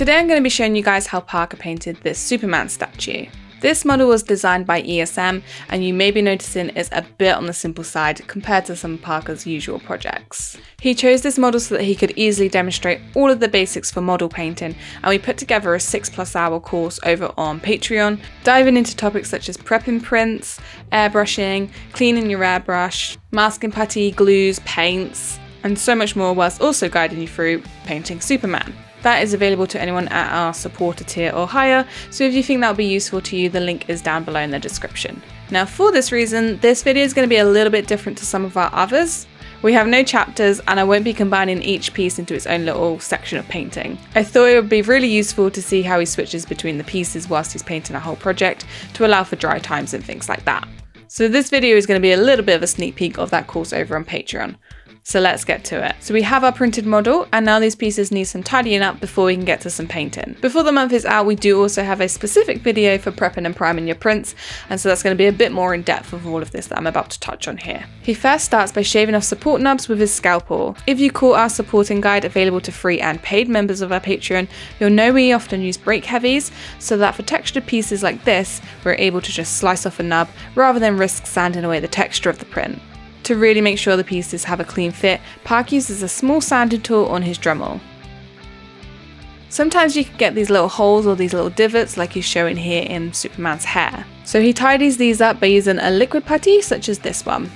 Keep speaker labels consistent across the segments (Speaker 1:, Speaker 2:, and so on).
Speaker 1: Today I'm going to be showing you guys how Parker painted this Superman statue. This model was designed by ESM, and you may be noticing it's a bit on the simple side compared to some of Parker's usual projects. He chose this model so that he could easily demonstrate all of the basics for model painting, and we put together a 6+ hour course over on Patreon, diving into topics such as prepping prints, airbrushing, cleaning your airbrush, masking putty, glues, paints, and so much more, whilst also guiding you through painting Superman. That is available to anyone at our supporter tier or higher, so if you think that will be useful to you, the link is down below in the description. Now for this reason, this video is going to be a little bit different to some of our others. We have no chapters, and I won't be combining each piece into its own little section of painting. I thought it would be really useful to see how he switches between the pieces whilst he's painting a whole project to allow for dry times and things like that. So this video is going to be a little bit of a sneak peek of that course over on Patreon. So let's get to it. So we have our printed model, and now these pieces need some tidying up before we can get to some painting. Before the month is out, we do also have a specific video for prepping and priming your prints, and so that's going to be a bit more in depth of all of this that I'm about to touch on here. He first starts by shaving off support nubs with his scalpel. If you caught our supporting guide available to free and paid members of our Patreon, you'll know we often use break heavies, so that for textured pieces like this, we're able to just slice off a nub rather than risk sanding away the texture of the print. To really make sure the pieces have a clean fit, Park uses a small sanding tool on his Dremel. Sometimes you can get these little holes or these little divots like he's showing here in Superman's hair. So he tidies these up by using a liquid putty such as this one.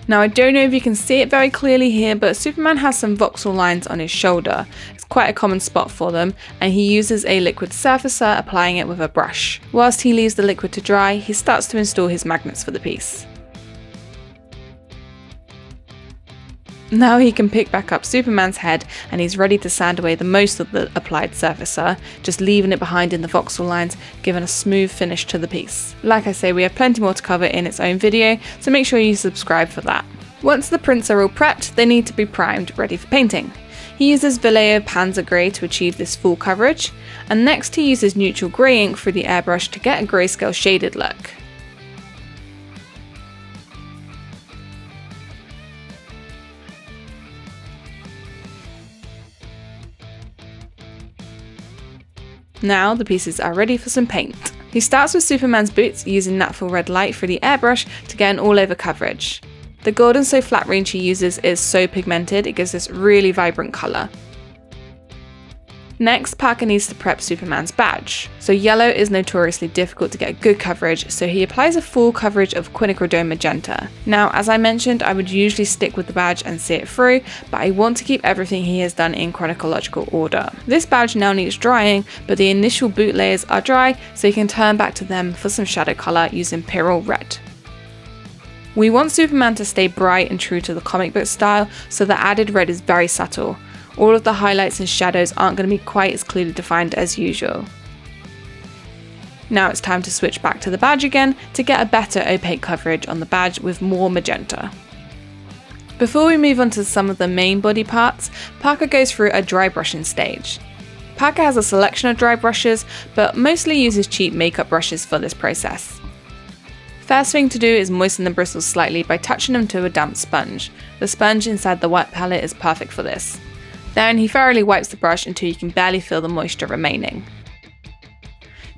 Speaker 1: Now I don't know if you can see it very clearly here, but Superman has some voxel lines on his shoulder. It's quite a common spot for them, and he uses a liquid surfacer, applying it with a brush. Whilst he leaves the liquid to dry, he starts to install his magnets for the piece. Now he can pick back up Superman's head, and he's ready to sand away the most of the applied surfacer, just leaving it behind in the voxel lines, giving a smooth finish to the piece. Like I say, we have plenty more to cover in its own video, so make sure you subscribe for that. Once the prints are all prepped, they need to be primed, ready for painting. He uses Vallejo Panzer Grey to achieve this full coverage, and next he uses neutral grey ink through the airbrush to get a grayscale shaded look. Now the pieces are ready for some paint. He starts with Superman's boots using natural red light through the airbrush to get an all over coverage. The gold and so flat range he uses is so pigmented, it gives this really vibrant colour. Next, Parker needs to prep Superman's badge. So yellow is notoriously difficult to get good coverage, so he applies a full coverage of quinacridone magenta. Now, as I mentioned, I would usually stick with the badge and see it through, but I want to keep everything he has done in chronological order. This badge now needs drying, but the initial boot layers are dry, so you can turn back to them for some shadow colour using Pyrrole Red. We want Superman to stay bright and true to the comic book style, so the added red is very subtle. All of the highlights and shadows aren't going to be quite as clearly defined as usual. Now it's time to switch back to the badge again to get a better opaque coverage on the badge with more magenta. Before we move on to some of the main body parts, Parker goes through a dry brushing stage. Parker has a selection of dry brushes, but mostly uses cheap makeup brushes for this process. First thing to do is moisten the bristles slightly by touching them to a damp sponge. The sponge inside the white palette is perfect for this. Then he thoroughly wipes the brush until you can barely feel the moisture remaining.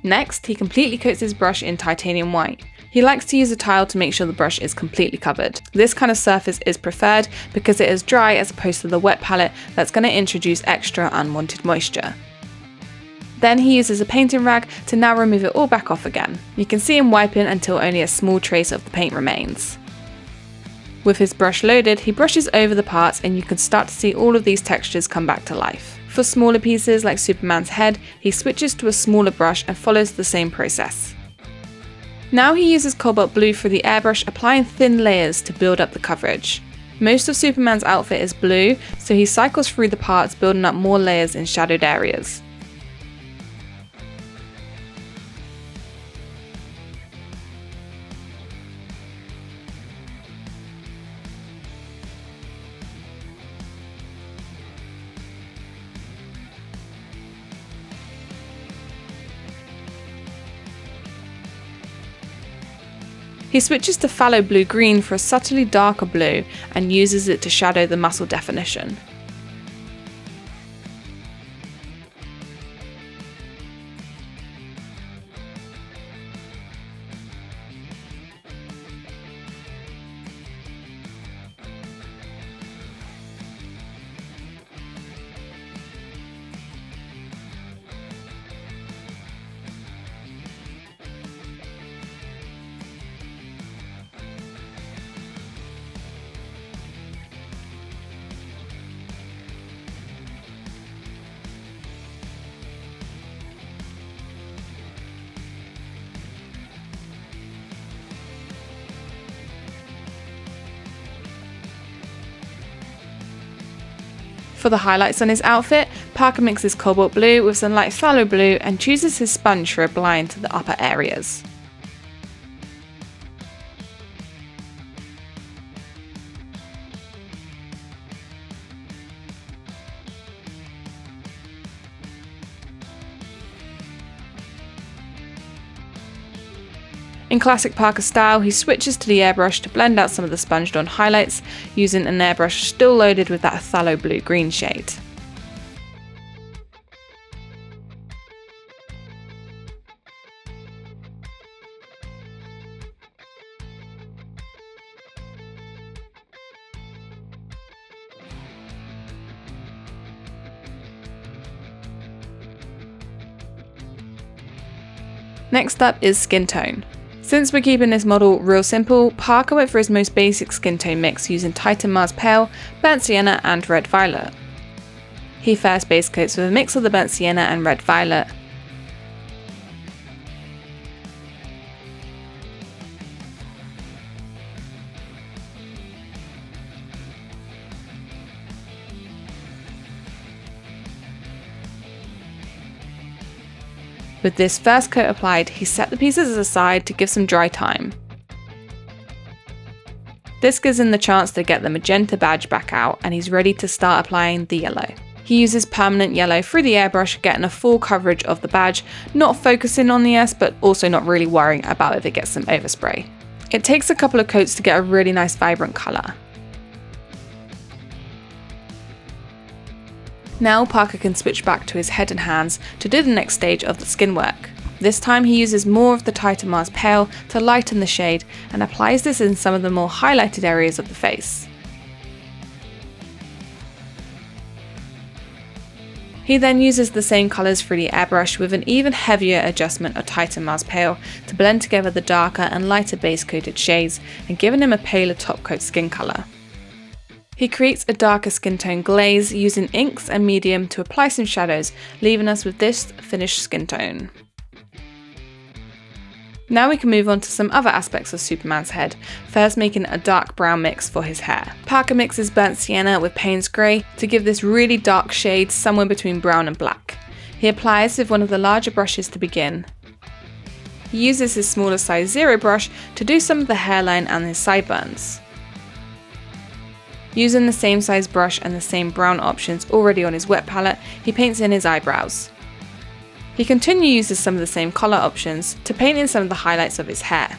Speaker 1: Next, he completely coats his brush in titanium white. He likes to use a tile to make sure the brush is completely covered. This kind of surface is preferred because it is dry as opposed to the wet palette that's going to introduce extra unwanted moisture. Then he uses a painting rag to now remove it all back off again. You can see him wiping until only a small trace of the paint remains. With his brush loaded, he brushes over the parts and you can start to see all of these textures come back to life. For smaller pieces like Superman's head, he switches to a smaller brush and follows the same process. Now he uses cobalt blue for the airbrush, applying thin layers to build up the coverage. Most of Superman's outfit is blue, so he cycles through the parts, building up more layers in shadowed areas. He switches to phthalo blue-green for a subtly darker blue and uses it to shadow the muscle definition. For the highlights on his outfit, Parker mixes cobalt blue with some light phthalo blue and chooses his sponge for applying to the upper areas. In classic Parker style, he switches to the airbrush to blend out some of the sponged on highlights, using an airbrush still loaded with that phthalo blue-green shade. Next up is skin tone. Since we're keeping this model real simple, Parker went for his most basic skin tone mix using Titan Mars Pale, Burnt Sienna and Red Violet. He first base coats with a mix of the Burnt Sienna and Red Violet. With this first coat applied, he set the pieces aside to give some dry time. This gives him the chance to get the magenta badge back out, and he's ready to start applying the yellow. He uses permanent yellow through the airbrush, getting a full coverage of the badge, not focusing on the S but also not really worrying about if it gets some overspray. It takes a couple of coats to get a really nice vibrant colour. Now Parker can switch back to his head and hands to do the next stage of the skin work. This time he uses more of the Titan Mars Pale to lighten the shade and applies this in some of the more highlighted areas of the face. He then uses the same colours through the airbrush with an even heavier adjustment of Titan Mars Pale to blend together the darker and lighter base coated shades and giving him a paler top coat skin colour. He creates a darker skin tone glaze using inks and medium to apply some shadows, leaving us with this finished skin tone. Now we can move on to some other aspects of Superman's head, first making a dark brown mix for his hair. Parker mixes Burnt Sienna with Payne's Grey to give this really dark shade somewhere between brown and black. He applies with one of the larger brushes to begin. He uses his smaller size 0 brush to do some of the hairline and his sideburns. Using the same size brush and the same brown options already on his wet palette, he paints in his eyebrows. He continues uses some of the same colour options to paint in some of the highlights of his hair.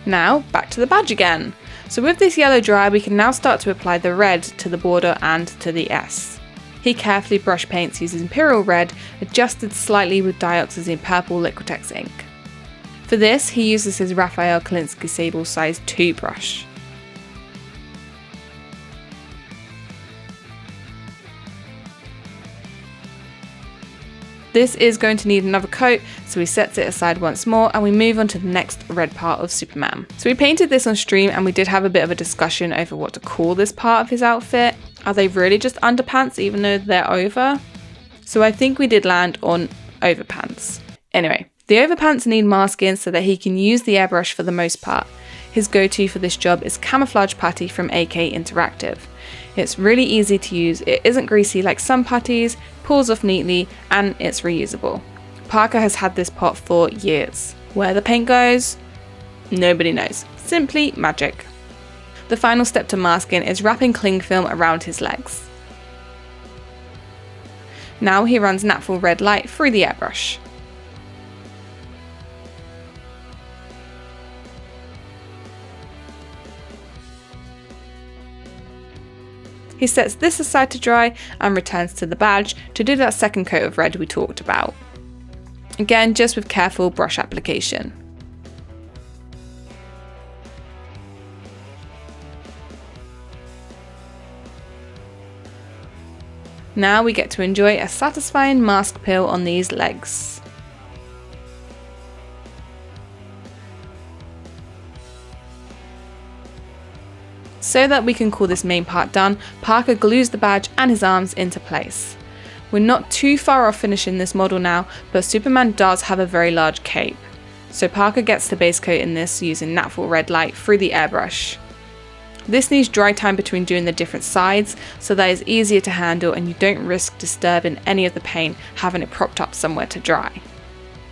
Speaker 1: Now, back to the badge again. So with this yellow dry, we can now start to apply the red to the border and to the S. He carefully brush paints using Imperial Red, adjusted slightly with dioxazine purple Liquitex ink. For this, he uses his Raphael Kolinsky Sable size 2 brush. This is going to need another coat, so he sets it aside once more and we move on to the next red part of Superman. So we painted this on stream and we did have a bit of a discussion over what to call this part of his outfit. Are they really just underpants even though they're over? So I think we did land on overpants. Anyway. The overpants need masking so that he can use the airbrush for the most part. His go-to for this job is Camouflage Putty from AK Interactive. It's really easy to use, it isn't greasy like some putties, pulls off neatly, and it's reusable. Parker has had this pot for years. Where the paint goes? Nobody knows. Simply magic. The final step to masking is wrapping cling film around his legs. Now he runs natural red light through the airbrush. He sets this aside to dry and returns to the badge to do that second coat of red we talked about. Again, just with careful brush application. Now we get to enjoy a satisfying mask peel on these legs. So that we can call this main part done, Parker glues the badge and his arms into place. We're not too far off finishing this model now, but Superman does have a very large cape. So Parker gets the base coat in this using natural red light through the airbrush. This needs dry time between doing the different sides, so that is easier to handle and you don't risk disturbing any of the paint having it propped up somewhere to dry.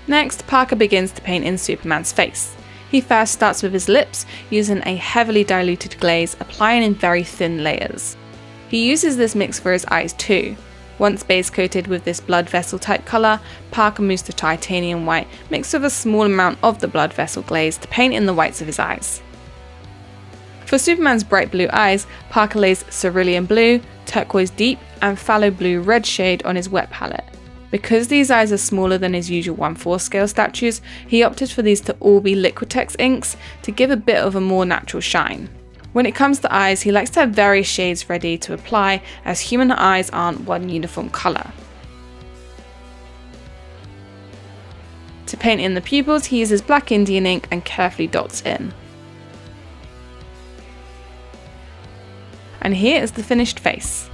Speaker 1: Next, Parker begins to paint in Superman's face. He first starts with his lips, using a heavily diluted glaze, applying in very thin layers. He uses this mix for his eyes too. Once base coated with this blood vessel type colour, Parker moves to titanium white mixed with a small amount of the blood vessel glaze to paint in the whites of his eyes. For Superman's bright blue eyes, Parker lays cerulean blue, turquoise deep and phthalo blue red shade on his wet palette. Because these eyes are smaller than his usual 1/4 scale statues, he opted for these to all be Liquitex inks to give a bit of a more natural shine. When it comes to eyes, he likes to have various shades ready to apply, as human eyes aren't one uniform colour. To paint in the pupils, he uses black Indian ink and carefully dots in. And here is the finished face.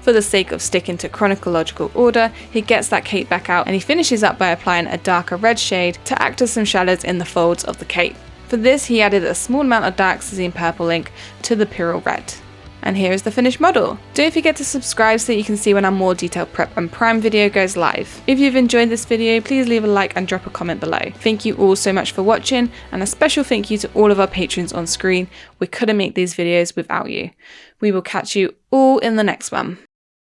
Speaker 1: For the sake of sticking to chronological order, he gets that cape back out and he finishes up by applying a darker red shade to act as some shadows in the folds of the cape. For this, he added a small amount of dark Cezanne purple ink to the Pyrrole red. And here is the finished model. Don't forget to subscribe so that you can see when our more detailed prep and prime video goes live. If you've enjoyed this video, please leave a like and drop a comment below. Thank you all so much for watching, and a special thank you to all of our patrons on screen. We couldn't make these videos without you. We will catch you all in the next one.